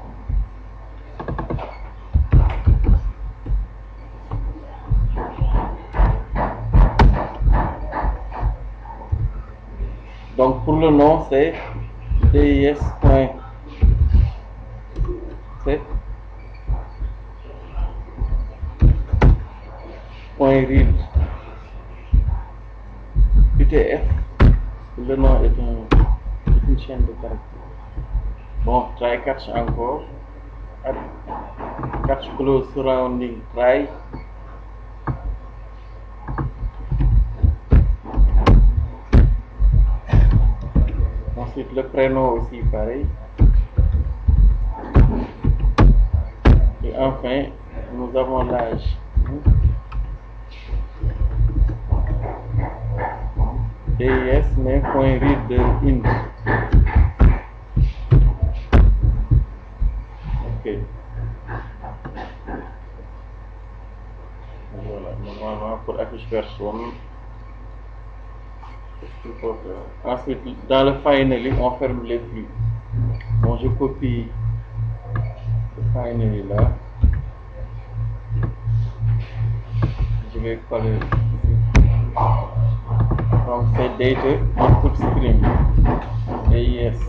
Donc pour le nom c'est dis.set .read UTF. Le nom est une chaîne de caractères. Bon, try catch encore. Catch close surrounding try. Ensuite le prénom aussi pareil. Et enfin nous avons l'âge. DIS mais point read de int. Ok. Voilà, normalement pour affiche personne. Ensuite, dans le finally, on ferme les flux. Bon, je copie le finally là. Je vais coller ici. Donc, c'est data input stream. AES.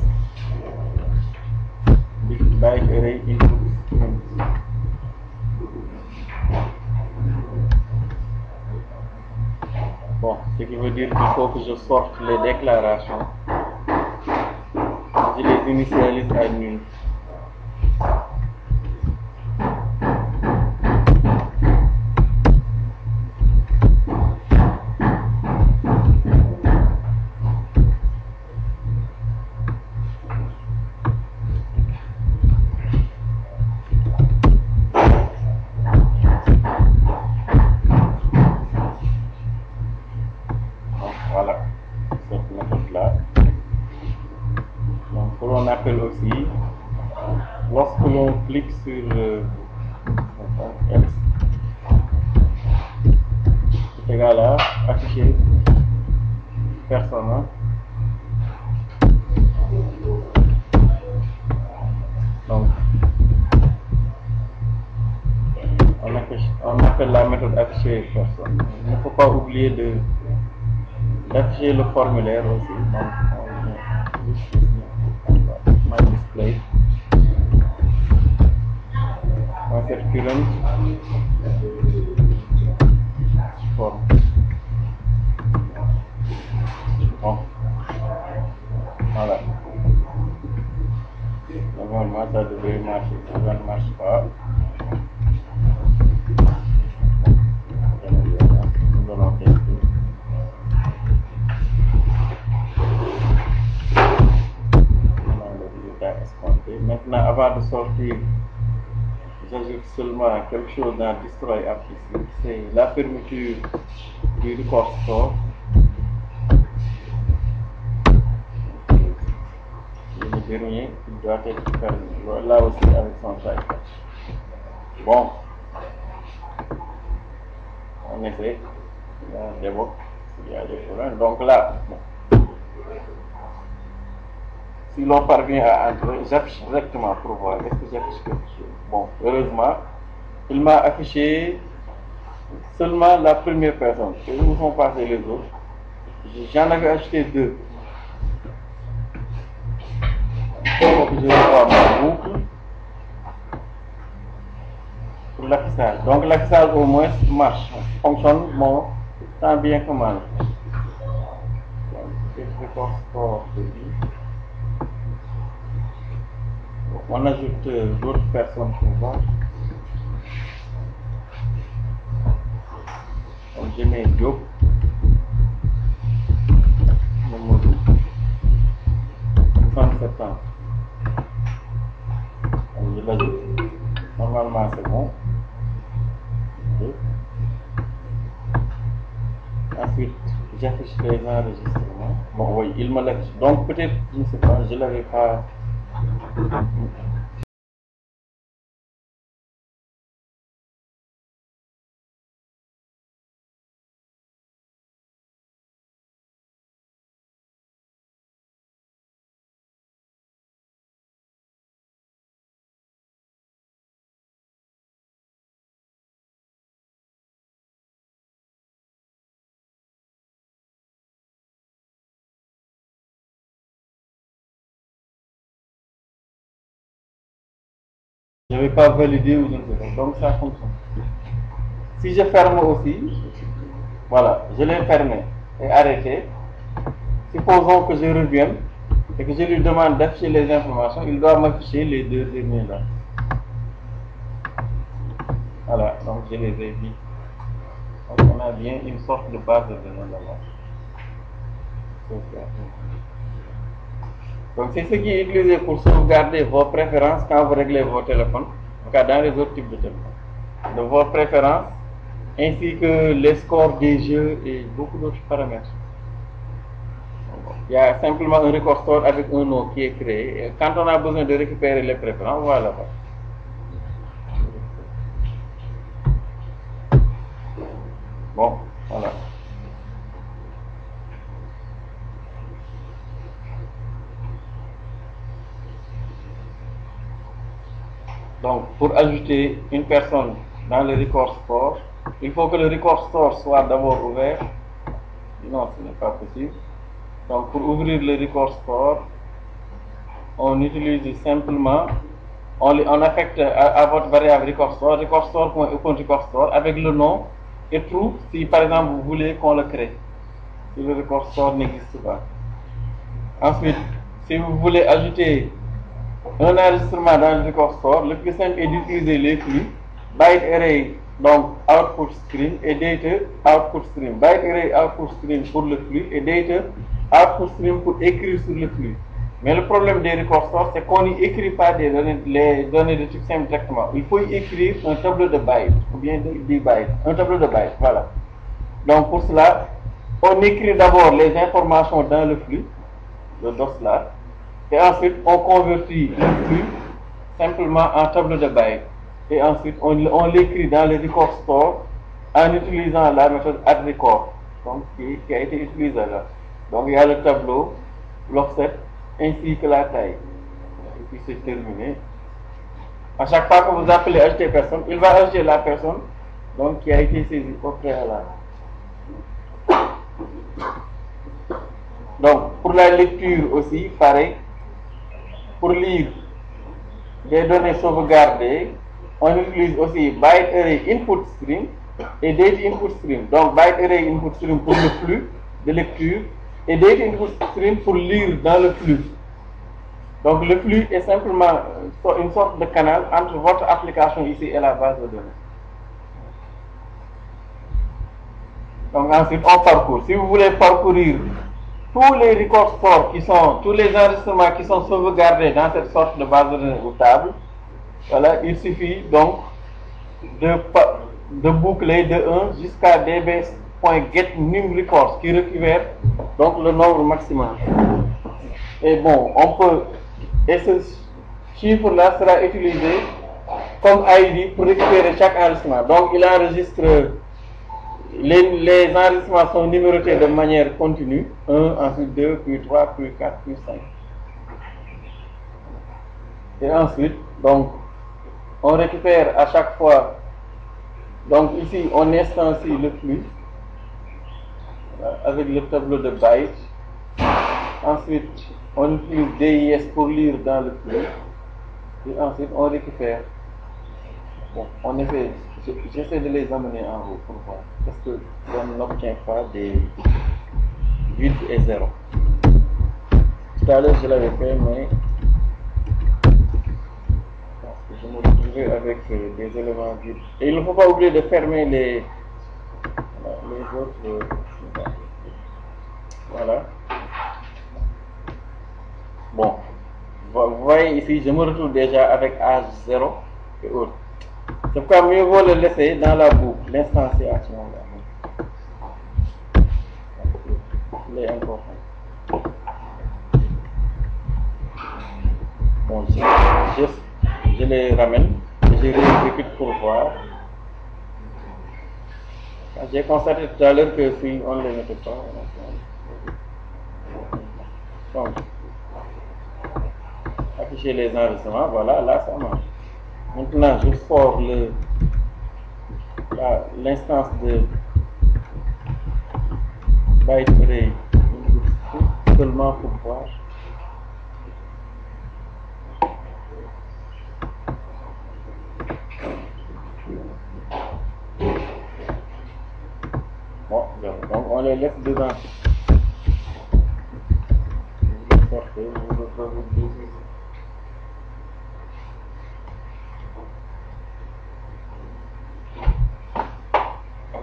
Byte array input stream. Bon, ce qui veut dire qu'il faut que je sorte les déclarations. Je les initialise à nul. Voilà, cette méthode-là. Donc, que l'on appelle aussi, lorsque l'on clique sur X, c'est égal à afficher personne. Donc, on appelle la méthode afficher personne. Il ne faut pas oublier d'afficher le formulaire aussi. Donc, on my display. On fait current form. Bon, voilà. Normalement, ça devrait marcher. Ça ne marche pas. Nous allons tester. Maintenant, avant de sortir, j'ajoute seulement quelque chose dans Destroy App ici. C'est la fermeture du record store. Et le dernier, il doit être fermé. Là aussi avec son taille. Bon, on essaie. On débloque. Il y a des problèmes. Donc là, bon. Si l'on parvient à entrer, j'affiche directement pour voir est-ce que j'affiche quelque chose. Bon, heureusement, il m'a affiché seulement la première personne. Et où sont passés les autres? J'en avais acheté deux. Il faut que je revoie ma boucle pour l'affichage. Donc l'affichage au moins marche, fonctionne bon, tant bien que mal. On ajoute d'autres personnes pour voir. Donc je mets Diop, Mamadou, 67 ans. Donc je l'ajoute. Normalement c'est bon. Ensuite, j'affiche les enregistrements. Bon oui, il me l'affiche. Donc peut-être, je ne sais pas, je ne l'avais pas. Je ne vais pas valider ou je ne sais pas. Donc ça fonctionne. Si je ferme aussi, voilà, je l'ai fermé et arrêté. Supposons que je revienne et que je lui demande d'afficher les informations, il doit m'afficher les deux derniers là. Voilà, donc je les ai mis. Donc on a bien une sorte de base de données là-bas. Donc c'est ce qui est utilisé pour sauvegarder vos préférences quand vous réglez vos téléphones, en cas dans les autres types de téléphones. De vos préférences, ainsi que les scores des jeux et beaucoup d'autres paramètres. Il y a simplement un record store avec un nom qui est créé. Et quand on a besoin de récupérer les préférences, voilà. Bon, voilà. Donc, pour ajouter une personne dans le record store, il faut que le record store soit d'abord ouvert. Non, ce n'est pas possible. Donc, pour ouvrir le record store, on utilise simplement, on affecte à votre variable record store.open record store avec le nom et true si par exemple vous voulez qu'on le crée, si le record store n'existe pas. Ensuite, si vous voulez ajouter un enregistrement dans le record store, le plus simple est d'utiliser les flux byte array, donc output stream, et data output stream. Byte array output stream pour le flux et data output stream pour écrire sur le flux. Mais le problème des record stores, c'est qu'on n'y écrit pas les données de type simple directement. Il faut y écrire un tableau de bytes, ou bien des bytes, un tableau de bytes, voilà. Donc pour cela, on écrit d'abord les informations dans le flux, le DOS là, et ensuite on convertit le flux simplement en tableau de bytes. Et ensuite on l'écrit dans le record store en utilisant la méthode addRecord, donc qui a été utilisée là. Donc il y a le tableau, l'offset, ainsi que la taille. Et puis c'est terminé. À chaque fois que vous appelez ajouter personne, il va ajouter la personne donc, qui a été saisie au préalable. Donc pour la lecture aussi, pareil. Pour lire des données sauvegardées, on utilise aussi byte array input stream et data input stream. Donc byte array input stream pour le flux de lecture et data input stream pour lire dans le flux. Donc le flux est simplement une sorte de canal entre votre application ici et la base de données. Donc ensuite on parcourt. Si vous voulez parcourir tous les record stores tous les enregistrements qui sont sauvegardés dans cette sorte de base de données ou table, voilà, il suffit donc de boucler de 1 jusqu'à db.getNumRecords qui récupère donc le nombre maximal. Et bon, et ce chiffre-là sera utilisé comme ID pour récupérer chaque enregistrement. Donc il enregistre, les enregistrements sont numérotés de manière continue, 1, ensuite 2, puis 3, puis 4, puis 5. Et ensuite, donc, on récupère à chaque fois, donc ici on instancie le flux avec le tableau de bytes. Ensuite, on utilise DIS pour lire dans le flux. Et ensuite, on récupère. Bon, en effet, j'essaie de les amener en haut pour voir. Parce que on n'obtient pas des vides et zéros. Tout à l'heure, je l'avais fait, mais je me retrouvais avec des éléments vides. Et il ne faut pas oublier de fermer les autres. Voilà. Bon, vous voyez ici, je me retrouve déjà avec âge 0 et autres. C'est pourquoi mieux vaut le laisser dans la boucle, l'instanciation. Il est important. Bon, je les ramène, je les exécute pour voir. J'ai constaté tout à l'heure que si on ne les mettait pas, donc, afficher les enregistrements, voilà, là ça marche. Maintenant, je sors l'instance de byte array seulement pour voir. Bon, donc on les laisse dedans. Vous sortez, vous retrouvez.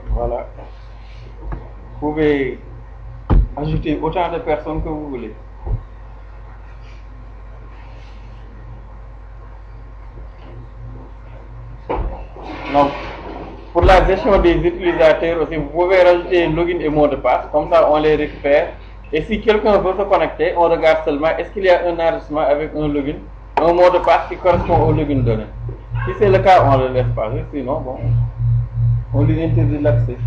Voilà. Vous pouvez ajouter autant de personnes que vous voulez. Donc, pour la gestion des utilisateurs aussi, vous pouvez rajouter login et mot de passe. Comme ça, on les récupère. Et si quelqu'un veut se connecter, on regarde seulement est-ce qu'il y a un enregistrement avec un login, un mot de passe qui correspond au login donné. Si c'est le cas, on ne le laisse pas. Sinon, bon, on lui interdit l'accès.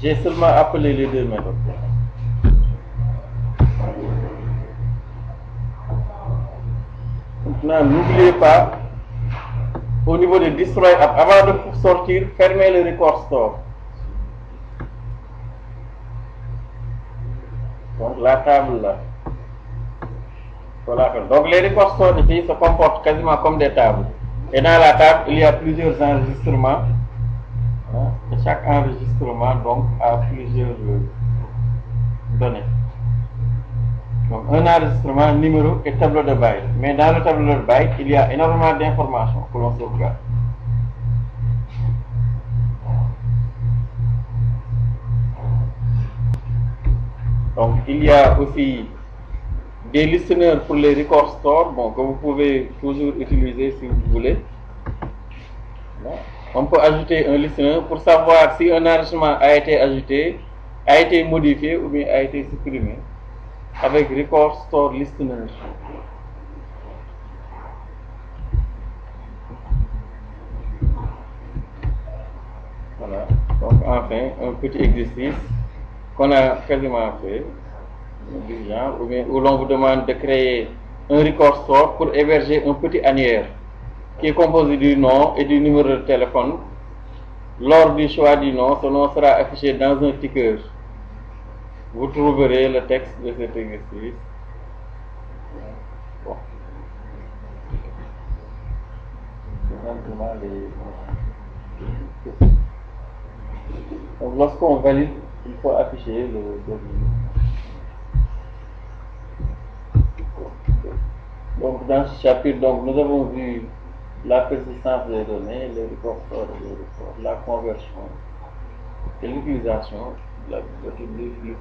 J'ai seulement appelé les deux méthodes. Maintenant, n'oubliez pas, au niveau de Destroy App, avant de sortir, fermez le Record Store. Donc la table là. Voilà. Donc les Record Store ici se comportent quasiment comme des tables. Et dans la table, il y a plusieurs enregistrements. Et chaque enregistrement donc a plusieurs données. Donc un enregistrement, numéro et tableau de byte. Mais dans le tableau de byte, il y a énormément d'informations que l'on sauvegarde. Donc il y a aussi des listeners pour les record stores, bon, que vous pouvez toujours utiliser si vous voulez. On peut ajouter un listener pour savoir si un enregistrement a été ajouté, a été modifié ou bien a été supprimé avec Record Store Listener. Voilà. Donc enfin, un petit exercice qu'on a quasiment fait, du genre, ou bien où l'on vous demande de créer un Record Store pour héberger un petit annuaire qui est composé du nom et du numéro de téléphone. Lors du choix du nom, ce nom sera affiché dans un ticker. Vous trouverez le texte de cet exercice. Bon. Donc lorsqu'on valide, il faut afficher le document. Donc dans ce chapitre, donc, nous avons vu la persistance des données, les records, la conversion et l'utilisation de la bibliothèque des flux.